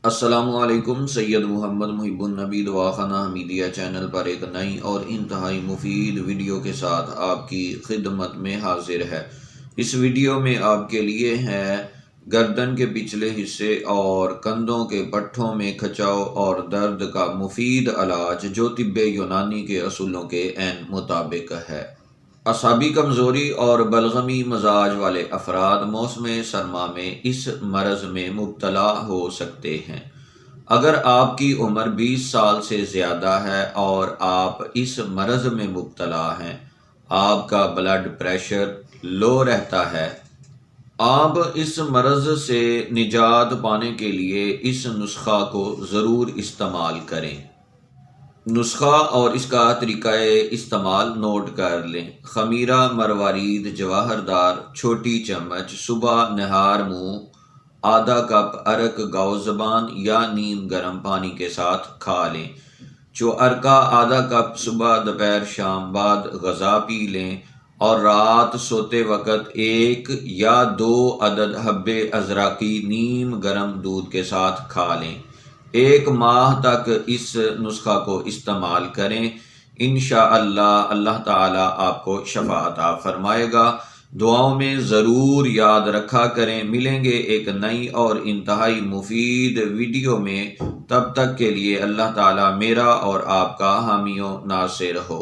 السلام علیکم۔ سید محمد محب النبی دواخانہ حمیدیہ چینل پر ایک نئی اور انتہائی مفید ویڈیو کے ساتھ آپ کی خدمت میں حاضر ہے۔ اس ویڈیو میں آپ کے لیے ہے گردن کے پچھلے حصے اور کندھوں کے پٹھوں میں کھچاؤ اور درد کا مفید علاج، جو طب یونانی کے اصولوں کے عین مطابق ہے۔ اعصابی کمزوری اور بلغمی مزاج والے افراد موسم سرما میں اس مرض میں مبتلا ہو سکتے ہیں۔ اگر آپ کی عمر 20 سال سے زیادہ ہے اور آپ اس مرض میں مبتلا ہیں، آپ کا بلڈ پریشر لو رہتا ہے، آپ اس مرض سے نجات پانے کے لیے اس نسخہ کو ضرور استعمال کریں۔ نسخہ اور اس کا طریقہ استعمال نوٹ کر لیں۔ خمیرہ مروارید جواہر دار چھوٹی چمچ صبح نہار منہ آدھا کپ ارک گاؤ زبان یا نیم گرم پانی کے ساتھ کھا لیں۔ ارکا آدھا کپ صبح دوپہر شام بعد غذا پی لیں، اور رات سوتے وقت 1 یا 2 عدد حبے ازراقی نیم گرم دودھ کے ساتھ کھا لیں۔ 1 ماہ تک اس نسخہ کو استعمال کریں۔ انشاءاللہ اللہ تعالی آپ کو شفا عطا فرمائے گا۔ دعاؤں میں ضرور یاد رکھا کریں۔ ملیں گے ایک نئی اور انتہائی مفید ویڈیو میں، تب تک کے لیے اللہ تعالی میرا اور آپ کا حامی و ناصر ہو۔